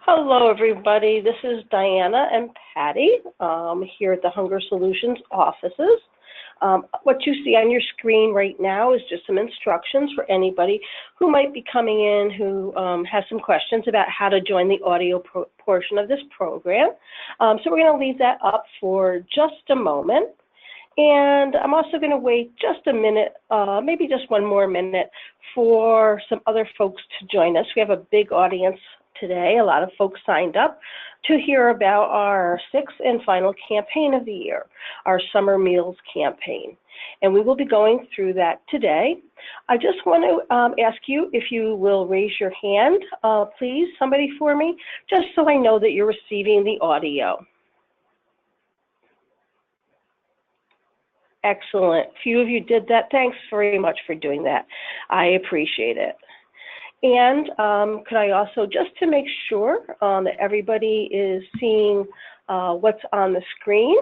Hello, everybody. This is Diana and Patty here at the Hunger Solutions offices. What you see on your screen right now is just some instructions for anybody who might be coming in who has some questions about how to join the audio portion of this program. So we're going to leave that up for just a moment. And I'm also going to wait just a minute, maybe just one more minute, for some other folks to join us. We have a big audience today. A lot of folks signed up to hear about our sixth and final campaign of the year, our Summer Meals campaign. And we will be going through that today. I just want to ask you if you will raise your hand, please, somebody for me, just so I know that you're receiving the audio. Excellent. A few of you did that. Thanks very much for doing that. I appreciate it. And could I also, just to make sure that everybody is seeing what's on the screen,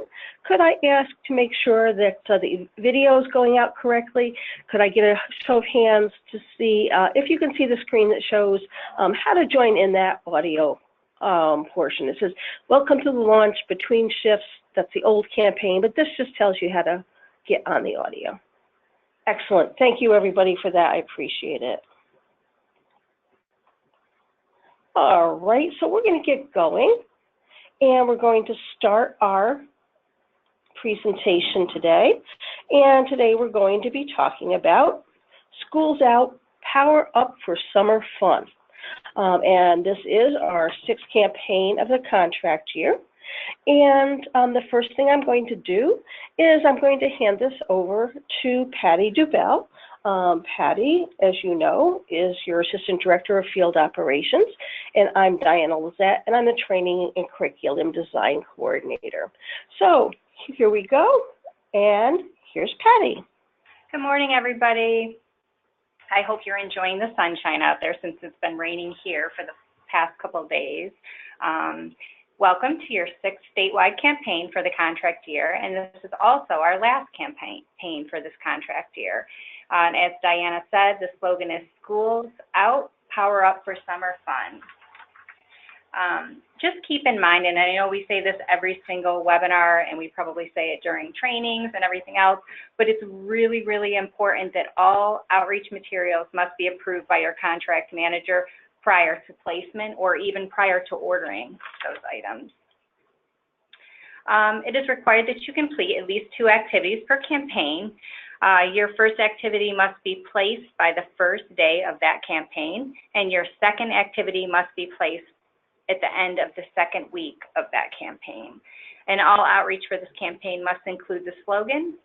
could I ask to make sure that the video is going out correctly? Could I get a show of hands to see if you can see the screen that shows how to join in that audio portion? It says, welcome to the launch between shifts. That's the old campaign, but this just tells you how to get on the audio. Excellent. Thank you, everybody, for that. I appreciate it. All right, so we're going to get going, and we're going to start our presentation today. And today we're going to be talking about School's Out, Power Up for Summer Fun. And this is our sixth campaign of the contract year. And the first thing I'm going to do is I'm going to hand this over to Patty Dubell. Patty, as you know, is your Assistant Director of Field Operations, and I'm Diana Lizette, and I'm the Training and Curriculum Design Coordinator. So here we go, and here's Patty. Good morning, everybody. I hope you're enjoying the sunshine out there since it's been raining here for the past couple of days. Welcome to your sixth statewide campaign for the contract year, and this is also our last campaign for this contract year. And as Diana said, the slogan is Schools Out, Power Up for Summer Fun. Just keep in mind, and I know we say this every single webinar, and we probably say it during trainings and everything else, but it's really, really important that all outreach materials must be approved by your contract manager prior to placement or even prior to ordering those items. It is required that you complete at least 2 activities per campaign. Your first activity must be placed by the first day of that campaign, and your second activity must be placed at the end of the second week of that campaign. And all outreach for this campaign must include the slogan,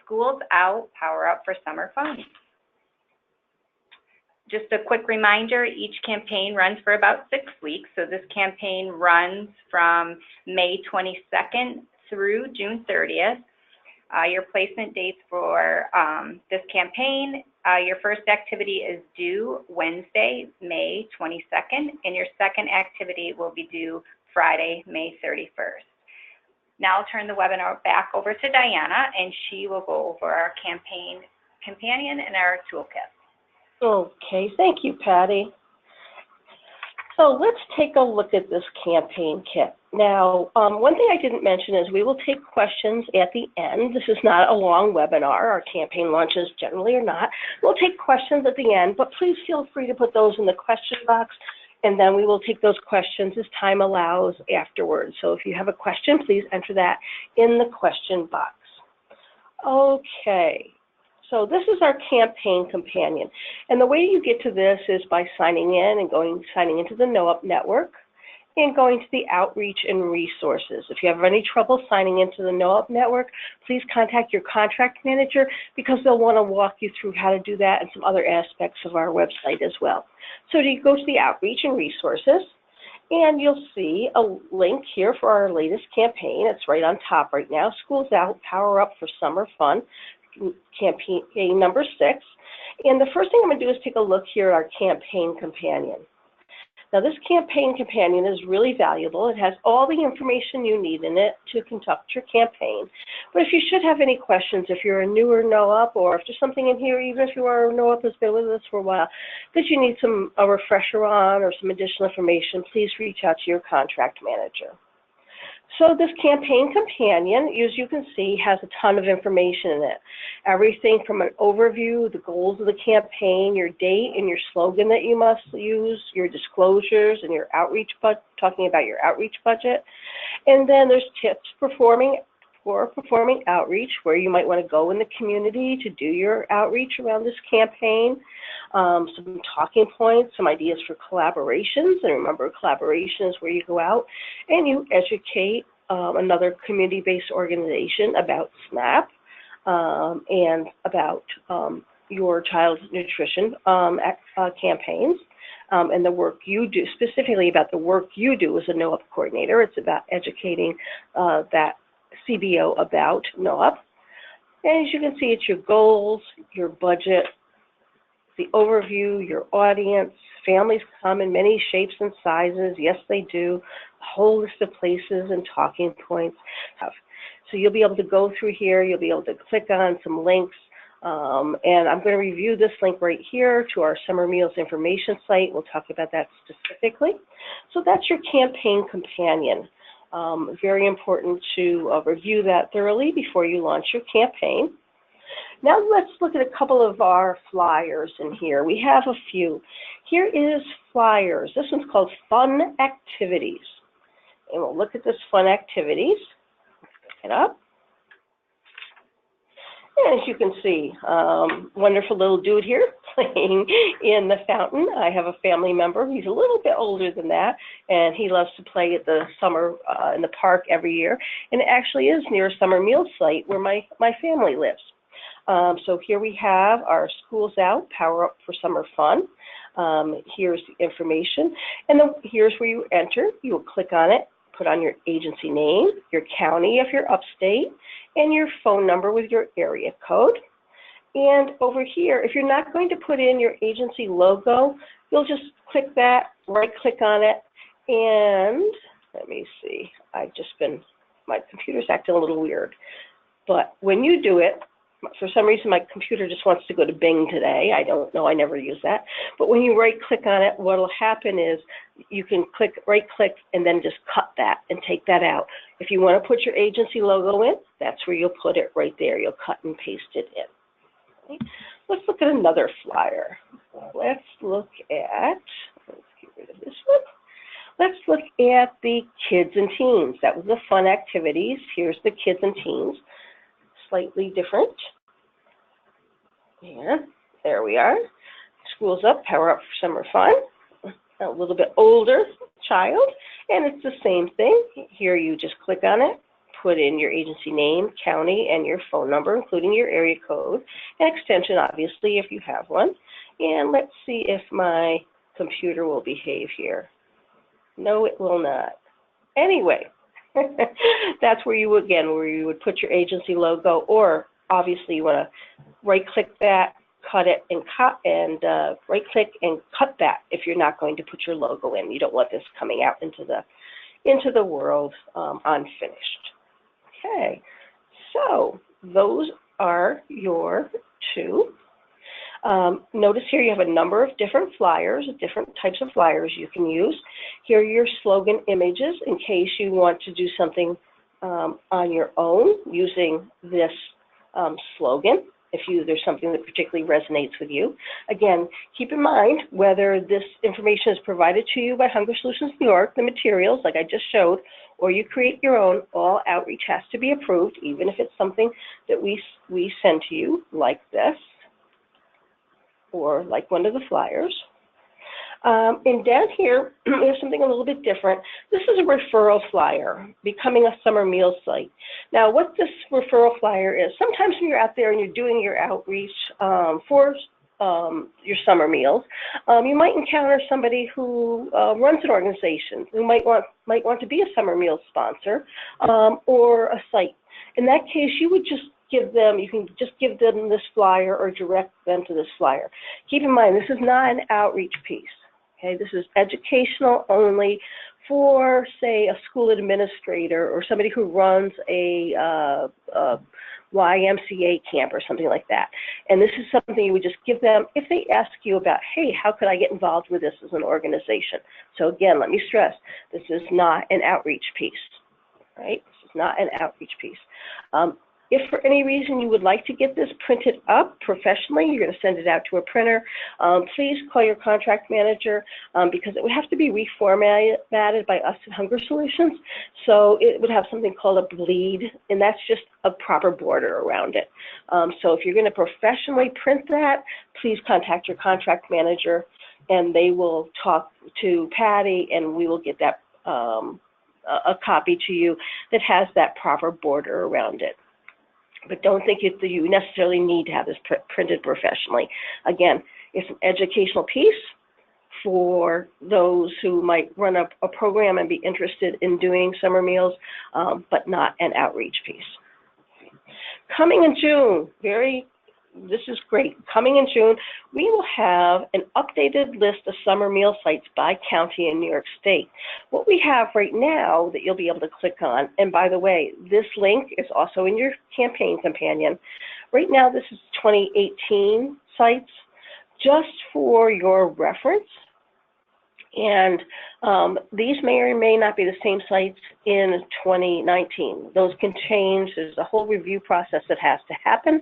Schools Out, Power Up for Summer Fun. Just a quick reminder, each campaign runs for about 6 weeks. So this campaign runs from May 22nd through June 30th. Your placement dates for this campaign, your first activity is due Wednesday, May 22nd, and your second activity will be due Friday, May 31st. Now I'll turn the webinar back over to Diana, and she will go over our campaign companion and our toolkit. Okay, thank you, Patty. So let's take a look at this campaign kit. Now, one thing I didn't mention is we will take questions at the end. This is not a long webinar. Our campaign launches generally are not. We'll take questions at the end, but please feel free to put those in the question box, and then we will take those questions as time allows afterwards. So if you have a question, please enter that in the question box. Okay. So this is our campaign companion, and the way you get to this is by signing in and signing into the NOEP network and going to the outreach and resources. If you have any trouble signing into the NOEP network, please contact your contract manager because they'll want to walk you through how to do that and some other aspects of our website as well. So you go to the outreach and resources, and you'll see a link here for our latest campaign. It's right on top right now, Schools Out, Power Up for Summer Fun. Campaign number 6, and the first thing I'm going to do is take a look here at our campaign companion. Now, this campaign companion is really valuable. It has all the information you need in it to conduct your campaign. But if you should have any questions, if you're a newer NOEP, or if there's something in here, even if you are a NOEP has been with us for a while, that you need a refresher on or some additional information, please reach out to your contract manager. So this campaign companion, as you can see, has a ton of information in it. Everything from an overview, the goals of the campaign, your date and your slogan that you must use, your disclosures and your outreach, talking about your outreach budget. And then there's tips for performing outreach, where you might want to go in the community to do your outreach around this campaign. Some talking points, some ideas for collaborations, and remember, collaboration is where you go out and you educate another community-based organization about SNAP and about your child's nutrition campaigns and the work you do, specifically about the work you do as a NOEP coordinator. It's about educating that CBO about NOEP. And as you can see, it's your goals, your budget, the overview, your audience. Families come in many shapes and sizes. Yes, they do. A whole list of places and talking points. So you'll be able to go through here. You'll be able to click on some links. And I'm going to review this link right here to our Summer Meals information site. We'll talk about that specifically. So that's your campaign companion. Very important to review that thoroughly before you launch your campaign. Now let's look at a couple of our flyers in here. We have a few. Here is flyers. This one's called Fun Activities. And we'll look at this Fun Activities. Pick it up. And as you can see, wonderful little dude here playing in the fountain. I have a family member. He's a little bit older than that, and he loves to play at the summer in the park every year. And it actually is near a summer meal site where my family lives. So here we have our Schools Out, Power Up for Summer Fun. Here's the information. And then here's where you enter. You will click on it, put on your agency name, your county if you're upstate, and your phone number with your area code. And over here, if you're not going to put in your agency logo, you'll just click that, right-click on it, and let me see. My computer's acting a little weird. But when you do it, for some reason, my computer just wants to go to Bing today. I don't know. I never use that. But when you right-click on it, what will happen is you can right-click, and then just cut that and take that out. If you want to put your agency logo in, that's where you'll put it right there. You'll cut and paste it in. Okay. Let's look at another flyer. Let's get rid of this one. Let's look at the Kids and Teens. That was the Fun Activities. Here's the Kids and Teens. Slightly different. Yeah, there we are. Schools Up, Power Up for Summer Fun. A little bit older child, and it's the same thing. Here you just click on it, put in your agency name, county, and your phone number, including your area code, and extension, obviously, if you have one. And let's see if my computer will behave here. No, it will not. Anyway. That's where you would put your agency logo, or obviously you want to right-click that, cut it, and right-click and cut that if you're not going to put your logo in. You don't want this coming out into the world unfinished. Okay, so those are your two. Notice here you have a number of different flyers, different types of flyers you can use. Here are your slogan images in case you want to do something on your own using this slogan, if there's something that particularly resonates with you. Again, keep in mind whether this information is provided to you by Hunger Solutions New York, the materials like I just showed, or you create your own, all outreach has to be approved, even if it's something that we send to you like this, or like one of the flyers. And down here, we have something a little bit different. This is a referral flyer, Becoming a Summer Meal Site. Now, what this referral flyer is, sometimes when you're out there and you're doing your outreach for your summer meals, you might encounter somebody who runs an organization who might want to be a summer meal sponsor or a site. In that case, you would just you can just give them this flyer or direct them to this flyer. Keep in mind, this is not an outreach piece. Okay, this is educational only for, say, a school administrator or somebody who runs a YMCA camp or something like that. And this is something you would just give them if they ask you about, hey, how could I get involved with this as an organization? So again, let me stress, this is not an outreach piece, right? This is not an outreach piece. If for any reason you would like to get this printed up professionally, you're going to send it out to a printer, please call your contract manager because it would have to be reformatted by us at Hunger Solutions. So it would have something called a bleed, and that's just a proper border around it. So if you're going to professionally print that, please contact your contract manager, and they will talk to Patty, and we will get that a copy to you that has that proper border around it. But don't think that you necessarily need to have this printed professionally. Again, it's an educational piece for those who might run a program and be interested in doing summer meals, but not an outreach piece. Coming in June, this is great. Coming in June, we will have an updated list of summer meal sites by county in New York State. What we have right now that you'll be able to click on, and by the way, this link is also in your campaign companion. Right now, this is 2018 sites, just for your reference. And these may or may not be the same sites in 2019. Those can change. There's a whole review process that has to happen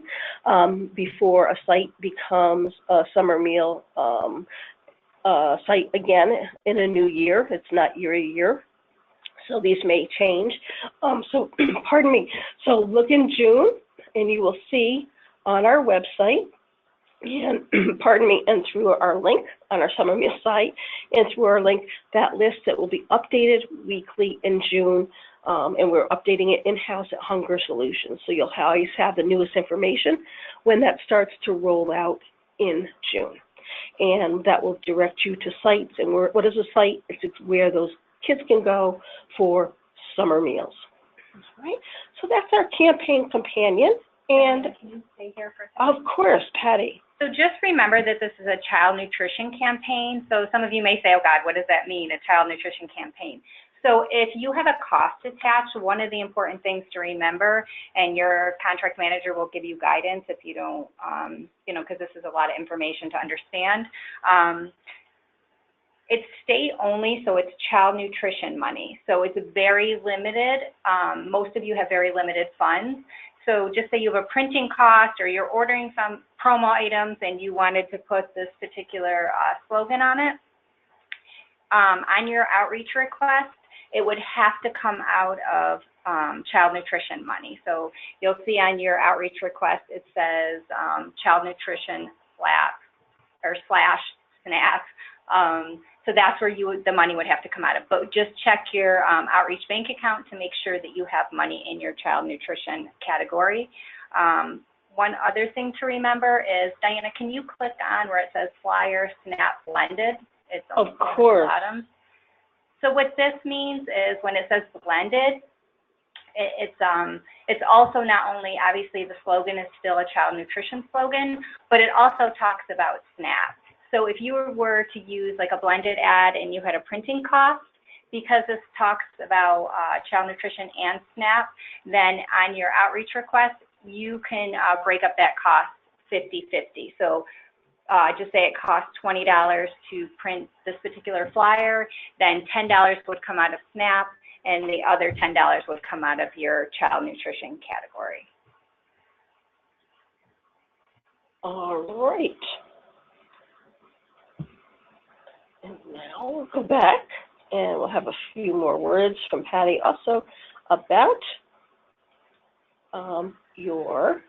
before a site becomes a summer meal site again in a new year. It's not year to year. So these may change. Pardon me. So look in June, and you will see on our website, and pardon me, and through our link on our summer meal site, and through our link, that list that will be updated weekly in June, and we're updating it in-house at Hunger Solutions. So you'll always have the newest information when that starts to roll out in June. And that will direct you to sites. And what is a site? It's where those kids can go for summer meals. All right. So that's our campaign companion. And can you stay here for a second? Of course, Patty. So just remember that this is a child nutrition campaign. So some of you may say, oh God, what does that mean, a child nutrition campaign? So if you have a cost attached, one of the important things to remember, and your contract manager will give you guidance if you don't, because this is a lot of information to understand. It's state only, so it's child nutrition money. So it's very limited. Most of you have very limited funds. So just say you have a printing cost or you're ordering some promo items and you wanted to put this particular slogan on it. On your outreach request, it would have to come out of child nutrition money. So you'll see on your outreach request, it says child nutrition slash SNAP. So that's where the money would have to come out of. But just check your outreach bank account to make sure that you have money in your child nutrition category. One other thing to remember is, Diana, can you click on where it says flyer SNAP blended? It's on the bottom. So what this means is when it says blended, it's also not only, obviously the slogan is still a child nutrition slogan, but it also talks about SNAP. So if you were to use like a blended ad and you had a printing cost, because this talks about child nutrition and SNAP, then on your outreach request, you can break up that cost 50-50. So just say it costs $20 to print this particular flyer, then $10 would come out of SNAP, and the other $10 would come out of your child nutrition category. All right. And now we'll go back and we'll have a few more words from Patty also about your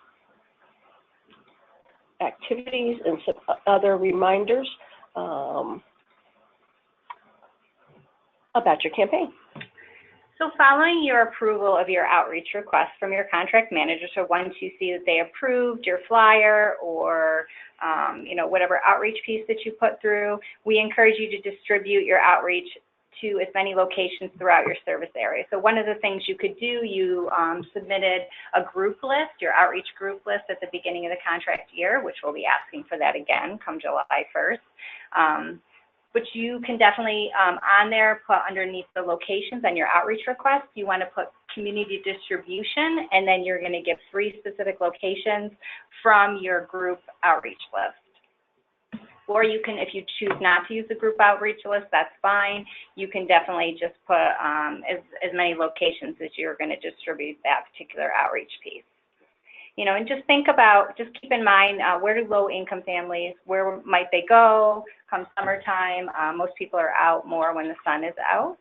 activities and some other reminders about your campaign. So following your approval of your outreach request from your contract manager, so once you see that they approved your flyer or whatever outreach piece that you put through, we encourage you to distribute your outreach to as many locations throughout your service area. So one of the things you could do, you submitted a group list, your outreach group list at the beginning of the contract year, which we'll be asking for that again come July 1st. But you can definitely, on there, put underneath the locations on your outreach request, you want to put community distribution, and then you're going to give 3 specific locations from your group outreach list. Or you can, if you choose not to use the group outreach list, that's fine. You can definitely just put as many locations as you're going to distribute that particular outreach piece. You know, and just think about, just keep in mind, where do low-income families, where might they go come summertime? Most people are out more when the sun is out.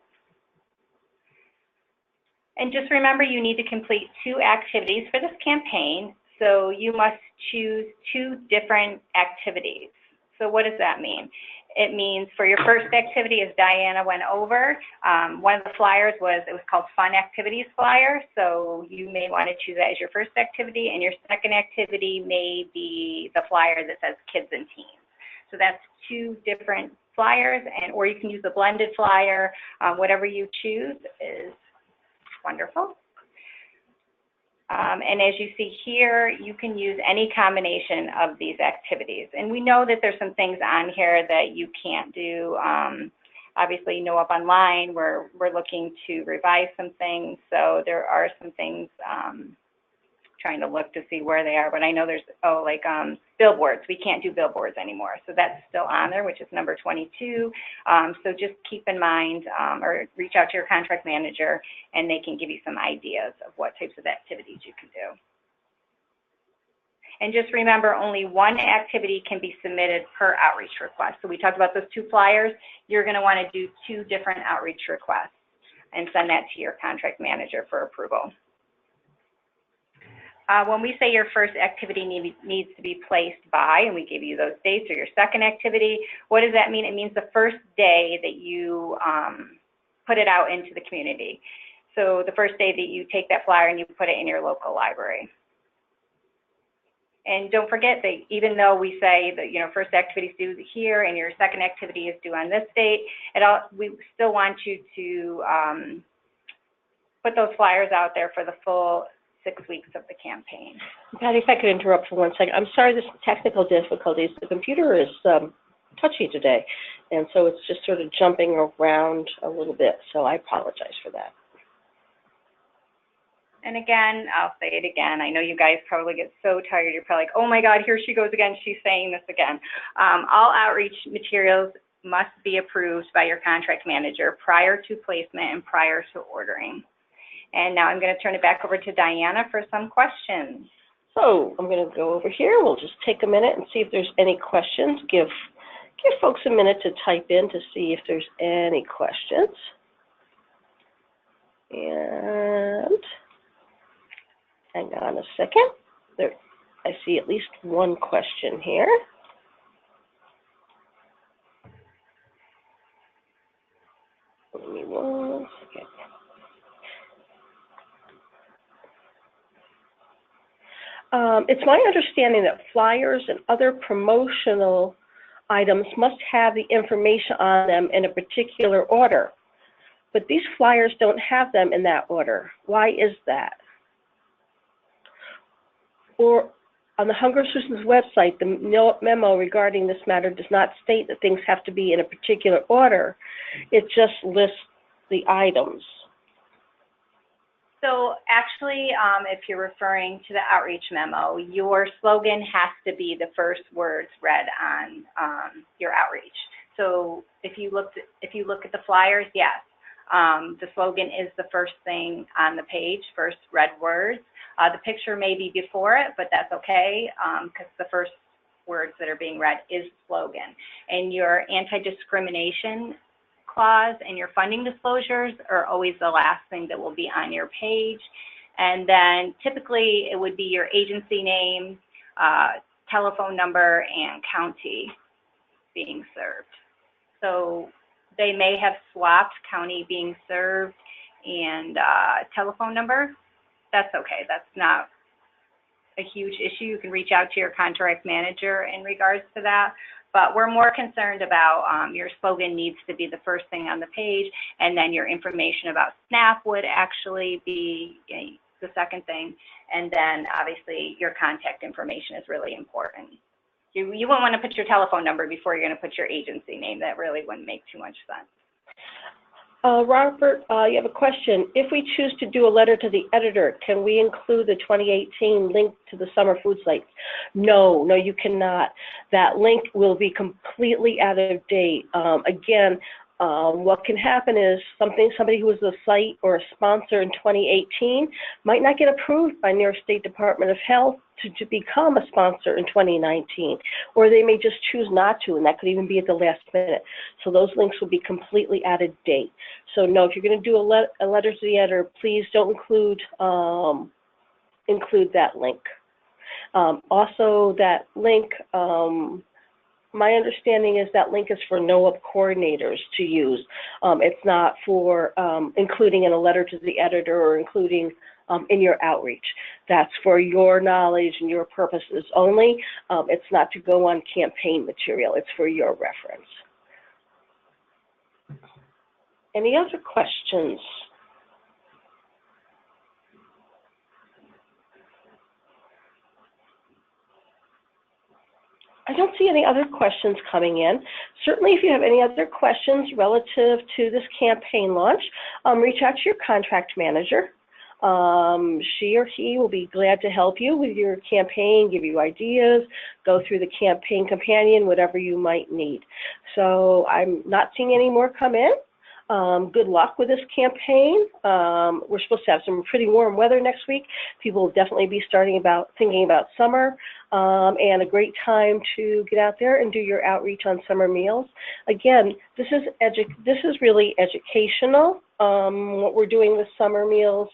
And just remember, you need to complete 2 activities for this campaign, so you must choose 2 different activities. So what does that mean? It means for your first activity, as Diana went over, one of the flyers was called Fun Activities Flyer. So you may want to choose that as your first activity, and your second activity may be the flyer that says Kids and Teens. So that's 2 different flyers, or you can use the blended flyer. Whatever you choose is wonderful. And as you see here, you can use any combination of these activities. And we know that there's some things on here that you can't do. Obviously, NOEP Online, we're looking to revise some things. So there are some things, trying to look to see where they are. But I know there's, billboards. We can't do billboards anymore. So that's still on there, which is number 22. So just keep in mind, or reach out to your contract manager, and they can give you some ideas of what types of activities you can do. And just remember, only 1 activity can be submitted per outreach request. So we talked about those 2 flyers. You're going to want to do 2 different outreach requests and send that to your contract manager for approval. When we say your first activity needs to be placed by, and we give you those dates, or your second activity, what does that mean? It means the first day that you put it out into the community. So the first day that you take that flyer and you put it in your local library. And don't forget that even though we say that, you know, first activity is due here and your second activity is due on this date, we still want you to put those flyers out there for the full 6 weeks of the campaign. Patty, if I could interrupt for 1 second. I'm sorry, there's technical difficulties. The computer is touchy today, and so it's just sort of jumping around a little bit, so I apologize for that. And again, I'll say it again. I know you guys probably get so tired. You're probably like, oh my God, here she goes again. She's saying this again. All outreach materials must be approved by your contract manager prior to placement and prior to ordering. And now I'm going to turn it back over to Diana for some questions. So I'm going to go over here. We'll just take a minute and see if there's any questions. Give folks a minute to type in to see if there's any questions. And hang on a second. There, I see at least 1 question here. Give me 1 second. It's my understanding that flyers and other promotional items must have the information on them in a particular order, but these flyers don't have them in that order. Why is that? Or on the Hunger Solutions website, the memo regarding this matter does not state that things have to be in a particular order. It just lists the items. So actually, if you're referring to the outreach memo, your slogan has to be the first words read on your outreach. So if you look at the flyers, yes, the slogan is the first thing on the page, first read words. The picture may be before it, but that's okay, because the first words that are being read is the slogan. And your anti-discrimination clause and your funding disclosures are always the last thing that will be on your page. And then typically it would be your agency name, telephone number, and county being served. So they may have swapped county being served and telephone number. That's okay. That's not a huge issue. You can reach out to your contract manager in regards to that. But we're more concerned about your slogan needs to be the first thing on the page, and then your information about SNAP would actually be the second thing. And then obviously your contact information is really important. You wouldn't want to put your telephone number before you're going to put your agency name. That really wouldn't make too much sense. Robert, you have a question. If we choose to do a letter to the editor, can we include the 2018 link to the summer food sites? No, you cannot. That link will be completely out of date. Again, what can happen is somebody who was a site or a sponsor in 2018 might not get approved by New York State Department of Health to become a sponsor in 2019, or they may just choose not to, and that could even be at the last minute. So those links will be completely out of date. So no, if you're going to do a letter to the editor, please don't include that link. Also, that link, my understanding is that link is for NOEP coordinators to use. It's not for including in a letter to the editor or including in your outreach. That's for your knowledge and your purposes only. It's not to go on campaign material. It's for your reference. Any other questions? I don't see any other questions coming in. Certainly, if you have any other questions relative to this campaign launch, reach out to your contract manager. She or he will be glad to help you with your campaign, give you ideas, go through the campaign companion, whatever you might need. So I'm not seeing any more come in. Good luck with this campaign. We're supposed to have some pretty warm weather next week. People will definitely be thinking about summer, and a great time to get out there and do your outreach on summer meals. Again, this is really educational. What we're doing with summer meals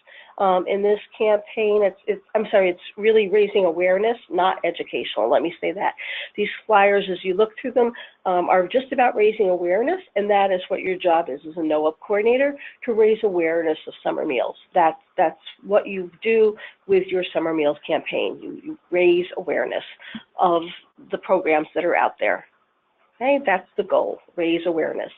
in this campaign, it's really raising awareness, not educational. Let me say that. These flyers, as you look through them, are just about raising awareness, and that is what your job is as a NOEP coordinator, to raise awareness of summer meals. That's what you do with your summer meals campaign. You raise awareness of the programs that are out there. Okay, that's the goal, raise awareness.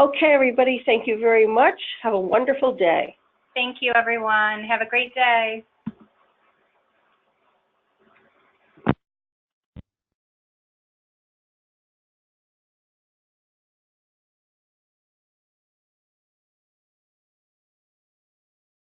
Okay, everybody, thank you very much. Have a wonderful day. Thank you, everyone. Have a great day.